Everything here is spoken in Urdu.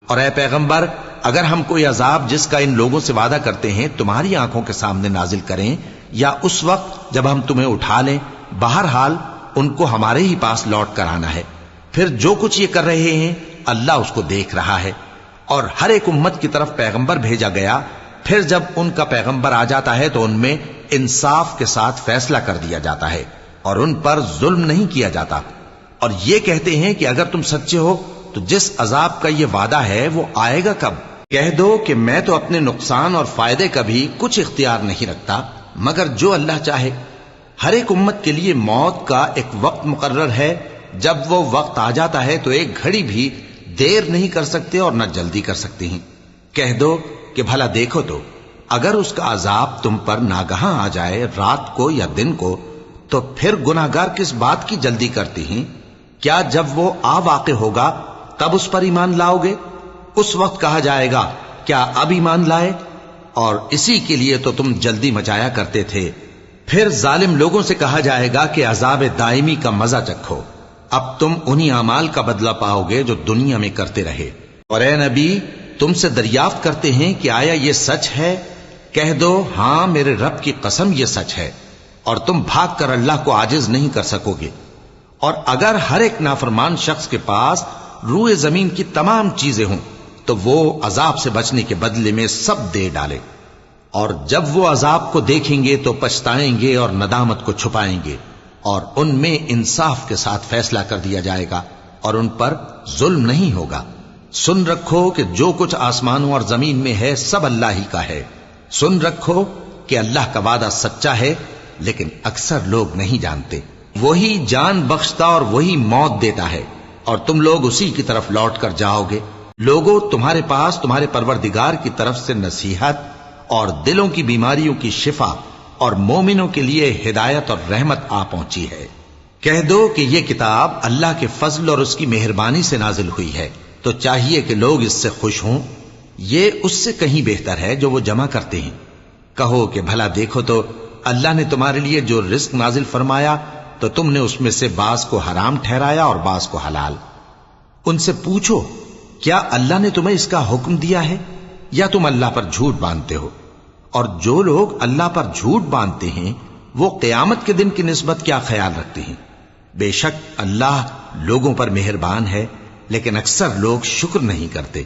اور اے پیغمبر، اگر ہم کوئی عذاب جس کا ان لوگوں سے وعدہ کرتے ہیں تمہاری آنکھوں کے سامنے نازل کریں یا اس وقت جب ہم تمہیں اٹھا لیں، بہرحال ان کو ہمارے ہی پاس لوٹ کر آنا ہے، پھر جو کچھ یہ کر رہے ہیں اللہ اس کو دیکھ رہا ہے۔ اور ہر ایک امت کی طرف پیغمبر بھیجا گیا، پھر جب ان کا پیغمبر آ جاتا ہے تو ان میں انصاف کے ساتھ فیصلہ کر دیا جاتا ہے اور ان پر ظلم نہیں کیا جاتا، اور یہ کہتے ہیں کہ اگر تم سچے ہو تو جس عذاب کا یہ وعدہ ہے وہ آئے گا کب؟ کہہ دو کہ میں تو اپنے نقصان اور فائدے کا بھی کچھ اختیار نہیں رکھتا مگر جو اللہ چاہے۔ ہر ایک امت کے لیے موت کا ایک وقت مقرر ہے، جب وہ وقت آ جاتا ہے تو ایک گھڑی بھی دیر نہیں کر سکتے اور نہ جلدی کر سکتے ہیں۔ کہہ دو کہ بھلا دیکھو تو اگر اس کا عذاب تم پر ناگہاں آ جائے رات کو یا دن کو تو پھر گناہگار کس بات کی جلدی کرتے ہیں؟ کیا جب وہ آ واقع ہوگا تب اس پر ایمان لاؤ گے؟ اس وقت کہا جائے گا کیا اب ایمان لائے؟ اور اسی کے لیے تو تم جلدی مچایا کرتے تھے۔ پھر ظالم لوگوں سے کہا جائے گا کہ عذاب دائمی کا مزہ چکھو، اب تم انہی اعمال کا بدلہ پاؤ گے جو دنیا میں کرتے رہے۔ اور اے نبی، تم سے دریافت کرتے ہیں کہ آیا یہ سچ ہے؟ کہہ دو ہاں میرے رب کی قسم یہ سچ ہے، اور تم بھاگ کر اللہ کو عاجز نہیں کر سکو گے۔ اور اگر ہر ایک نافرمان شخص کے پاس روئے زمین کی تمام چیزیں ہوں تو وہ عذاب سے بچنے کے بدلے میں سب دے ڈالے، اور جب وہ عذاب کو دیکھیں گے تو پچھتائیں گے اور ندامت کو چھپائیں گے، اور ان میں انصاف کے ساتھ فیصلہ کر دیا جائے گا اور ان پر ظلم نہیں ہوگا۔ سن رکھو کہ جو کچھ آسمانوں اور زمین میں ہے سب اللہ ہی کا ہے۔ سن رکھو کہ اللہ کا وعدہ سچا ہے، لیکن اکثر لوگ نہیں جانتے۔ وہی جان بخشتا اور وہی موت دیتا ہے، اور تم لوگ اسی کی طرف لوٹ کر جاؤ گے۔ لوگوں، تمہارے پاس تمہارے پروردگار کی طرف سے نصیحت اور دلوں کی بیماریوں کی شفا اور مومنوں کے لیے ہدایت اور رحمت آ پہنچی ہے۔ کہہ دو کہ یہ کتاب اللہ کے فضل اور اس کی مہربانی سے نازل ہوئی ہے، تو چاہیے کہ لوگ اس سے خوش ہوں۔ یہ اس سے کہیں بہتر ہے جو وہ جمع کرتے ہیں۔ کہو کہ بھلا دیکھو تو اللہ نے تمہارے لیے جو رزق نازل فرمایا تو تم نے اس میں سے بعض کو حرام ٹھہرایا اور بعض کو حلال۔ ان سے پوچھو کیا اللہ نے تمہیں اس کا حکم دیا ہے یا تم اللہ پر جھوٹ باندھتے ہو؟ اور جو لوگ اللہ پر جھوٹ باندھتے ہیں وہ قیامت کے دن کی نسبت کیا خیال رکھتے ہیں؟ بے شک اللہ لوگوں پر مہربان ہے، لیکن اکثر لوگ شکر نہیں کرتے۔